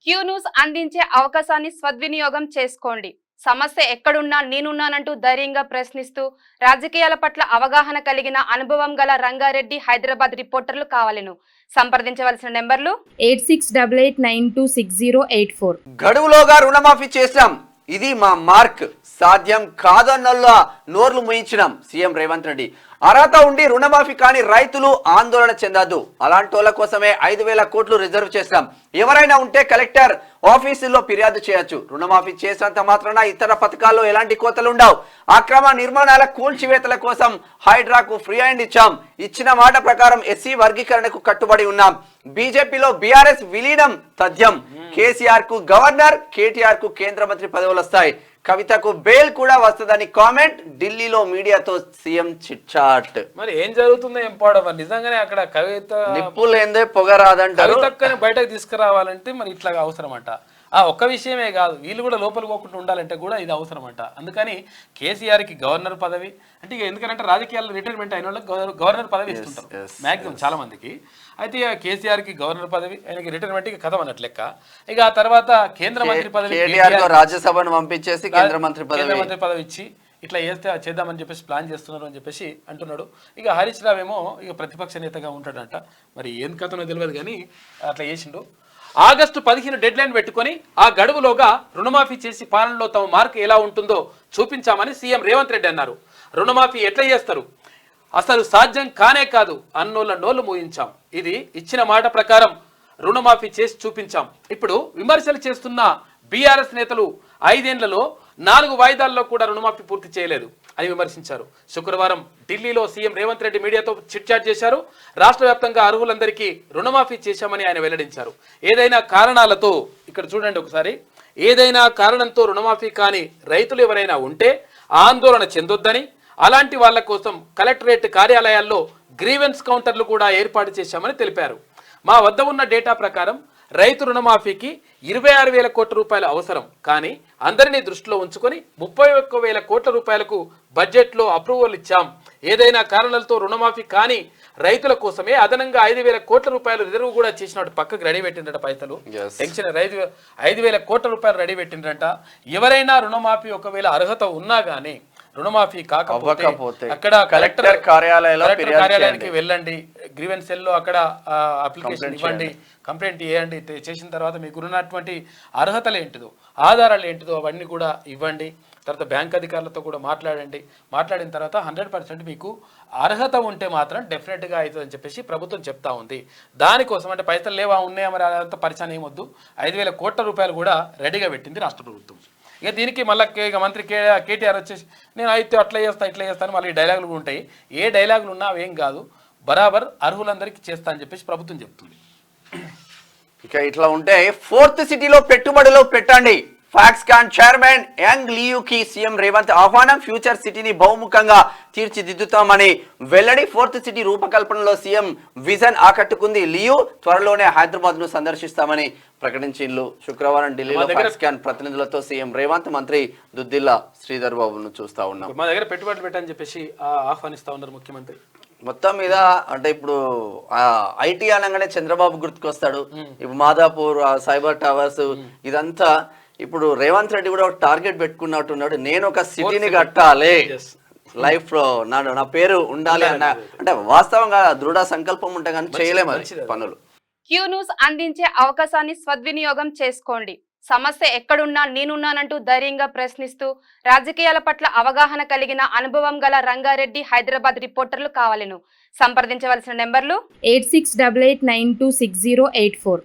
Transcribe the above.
Q news అందించే అవకాశాన్ని సద్వినియోగం చేసుకోండి. సమస్య ఎక్కడున్నా నేనున్నానంటూ ధైర్యంగా ప్రశ్నిస్తూ రాజకీయాల పట్ల అవగాహన కలిగిన అనుభవం గల రంగారెడ్డి హైదరాబాద్ రిపోర్టర్లు కావాలను సంప్రదించవలసిన నెంబర్లు 8688926084. గడువులోగా రుణమాఫీ చేశాం, ఇది మా మార్క్. సాధ్యం కాదన్నల్లా నోర్లు ముయించినాం సీఎం రేవంత్ రెడ్డి. అర్హత ఉండి రుణమాఫీ కాని రైతులు ఆందోళన చెందద్దు. అలాంటోళ్ల కోసమే 5,000 కోట్లు రిజర్వ్ చేశాం. ఎవరైనా ఉంటే కలెక్టర్ ఆఫీసుల్లో ఫిర్యాదు చేయొచ్చు. రుణమాఫీ చేసినంత మాత్రాన ఇతర పథకాల్లో ఎలాంటి కోతలు ఉండవు. అక్రమ నిర్మాణాల కూల్చివేతల కోసం హైడ్రాకు ఫ్రీ హ్యాండ్ ఇచ్చాం. ఇచ్చిన మాట ప్రకారం ఎస్సీ వర్గీకరణకు కట్టుబడి ఉన్నాం. బీజేపీలో బీఆర్ఎస్ విలీనం తథ్యం. కేసీఆర్ కు గవర్నర్, కేటీఆర్ కు కేంద్ర మంత్రి పదవులు వస్తాయి. కవితకు బెయిల్ కూడా వస్తుందని కామెంట్. ఢిల్లీలో మీడియాతో సీఎం చిట్ చాట్. మరి ఏం జరుగుతుందో ఏం పోవడం నిజంగానే అక్కడ కవిత నిప్పులేందే పొగరాదంటారు. కవితక్కని బయటకు తీసుకురావాలంటే మరి ఇట్లా అవసరం అంట. ఆ ఒక్క విషయమే కాదు, వీళ్ళు కూడా లోపలికి పోకుండా ఉండాలంటే కూడా ఇది అవసరం అంట. అందుకని కేసీఆర్కి గవర్నర్ పదవి అంటే ఎందుకంటే రాజకీయాల్లో రిటైర్మెంట్ అయిన వాళ్ళకి గవర్నర్ పదవి ఇస్తుంటారు మ్యాక్సిమం చాలా మందికి. అయితే కేసీఆర్కి గవర్నర్ పదవి, ఆయనకి రిటైర్మెంట్కి కథం అన్నట్టు లెక్క. ఇక ఆ తర్వాత కేంద్ర మంత్రి పదవి, రాజ్యసభను పంపించేసి కేంద్ర మంత్రి పదవి ఇచ్చి ఇట్లా చేద్దామని చెప్పేసి ప్లాన్ చేస్తున్నారు అని చెప్పేసి అంటున్నాడు. ఇక హరీష్ రావు ఏమో ఇక ప్రతిపక్ష నేతగా ఉంటాడంట. మరి ఏం కథనో తెలియదు కానీ అట్లా చేసిండు. ఆగస్టు 15 డెడ్ లైన్ పెట్టుకొని ఆ గడువులోగా రుణమాఫీ చేసి పాలనలో తమ మార్కు ఎలా ఉంటుందో చూపించామని సీఎం రేవంత్ రెడ్డి అన్నారు. రుణమాఫీ ఎట్లా చేస్తారు, అసలు సాధ్యం కానే కాదు అన్నోళ్ళ నోళ్లు మూయించాం. ఇది ఇచ్చిన మాట ప్రకారం రుణమాఫీ చేసి చూపించాం. ఇప్పుడు విమర్శలు చేస్తున్న బీఆర్ఎస్ నేతలు 5 ఏళ్లలో 4 వాయిదాల్లో కూడా రుణమాఫీ పూర్తి చేయలేదు అని విమర్శించారు. శుక్రవారం ఢిల్లీలో సీఎం రేవంత్ రెడ్డి మీడియాతో చిట్ చాట్ చేశారు. రాష్ట్ర వ్యాప్తంగా అర్హులందరికీ రుణమాఫీ చేశామని ఆయన వెల్లడించారు. ఏదైనా కారణాలతో ఇక్కడ చూడండి ఒకసారి, ఏదైనా కారణంతో రుణమాఫీ కాని రైతులు ఎవరైనా ఉంటే ఆందోళన చెందొద్దని, అలాంటి వాళ్ళ కోసం కలెక్టరేట్ కార్యాలయాల్లో గ్రీవెన్స్ కౌంటర్లు కూడా ఏర్పాటు చేశామని తెలిపారు. మా వద్ద ఉన్న డేటా ప్రకారం రైతు రుణమాఫీకి 26,000 కోట్ల రూపాయలు అవసరం. కానీ అందరినీ దృష్టిలో ఉంచుకొని 31,000 కోట్ల రూపాయలకు బడ్జెట్లో అప్రూవల్ ఇచ్చాం. ఏదైనా కారణాలతో రుణమాఫీ కానీ రైతుల కోసమే అదనంగా 5,000 కోట్ల రూపాయలు రిజర్వ్ కూడా చేసినట్టు పక్కకు రెడీ పెట్టిండట. పైసలు టెన్షన్ 5,000 కోట్ల రూపాయలు రెడీ పెట్టిండ్రట. ఎవరైనా రుణమాఫీ ఒకవేళ అర్హత ఉన్నా గానీ రుణమాఫీ కాకపోతే అక్కడ కలెక్టర్ కార్యాలయానికి వెళ్ళండి, గ్రీవెన్స్ సెల్లో అక్కడ అప్లికేషన్ ఇవ్వండి, కంప్లైంట్ చేయండి. చేసిన తర్వాత మీకు ఉన్నటువంటి అర్హతలు ఏంటిదో, ఆధారాలు ఏంటిదో అవన్నీ కూడా ఇవ్వండి. తర్వాత బ్యాంక్ అధికారులతో కూడా మాట్లాడిన తర్వాత 100% మీకు అర్హత ఉంటే మాత్రం డెఫినెట్గా అవుతుందని చెప్పేసి ప్రభుత్వం చెప్తా ఉంది. దానికోసం అంటే పైసలు లేవా ఉన్నాయా మరి అదంతా పరిచయం ఏమొద్దు, 5,000 కోట్ల రూపాయలు కూడా రెడీగా పెట్టింది రాష్ట్ర ప్రభుత్వం. ఇక దీనికి మళ్ళీ ఇక మంత్రి కేటీఆర్ వచ్చేసి నేను అయితే అట్లా చేస్తా ఇట్లా చేస్తాను, మళ్ళీ డైలాగులు కూడా ఉంటాయి. ఏ డైలాగులు ఉన్నా అవేం కాదు, బరాబర్ అర్హులందరికీ చేస్తా అని చెప్పేసి ప్రభుత్వం చెప్తుంది. ఇక ఇట్లా ఉంటే 4th సిటీలో పెట్టుబడులు పెట్టండి. ఫాక్స్కాన్ చైర్మన్ యంగ్ లియూకి సీఎం రేవంత్ ఆహ్వానం. ఫ్యూచర్ సిటీని బహుముఖంగా తీర్చిదిద్దుతామని వెల్లడి. 4th సిటీ రూపకల్పనలో సీఎం విజన్ ఆకట్టుకుంది లియూ. త్వరలోనే హైదరాబాద్ ను సందర్శిస్తామని ప్రకటించిండ్రు. శుక్రవారం ఢిల్లీలో ఫాక్స్కాన్ ప్రతినిధులతో సీఎం రేవంత్, మంత్రి దుద్దిల్లా శ్రీధర్ బాబును చూస్తా ఉన్నాం. మా దగ్గర పెట్టుబడులు పెట్టని చెప్పేసి ఆహ్వానిస్తా ఉన్నారు ముఖ్యమంత్రి. మొత్తం మీద అంటే ఇప్పుడు ఐటీ అనగానే చంద్రబాబు గుర్తుకొస్తాడు. ఇప్పుడు మాదాపూర్, సైబర్ టవర్స్ ఇదంతా. ఇప్పుడు రేవంత్ రెడ్డి కూడా ఒక టార్గెట్ పెట్టుకున్నట్టున్నాడు, నేను ఒక సిటీని కట్టాలి, లైఫ్ లో నా పేరు ఉండాలి అన్న. అంటే వాస్తవంగా దృఢ సంకల్పం ఉంటే కానీ చేయలేము పనులు. క్యూ న్యూస్ అందించే అవకాశాన్ని సద్వినియోగం చేసుకోండి. సమస్య ఎక్కడున్నా నేనున్నానంటూ ధైర్యంగా ప్రశ్నిస్తూ రాజకీయాల పట్ల అవగాహన కలిగిన అనుభవం గల రంగారెడ్డి హైదరాబాద్ రిపోర్టర్లు కావాలను సంప్రదించవలసిన నెంబర్లు 8688926084.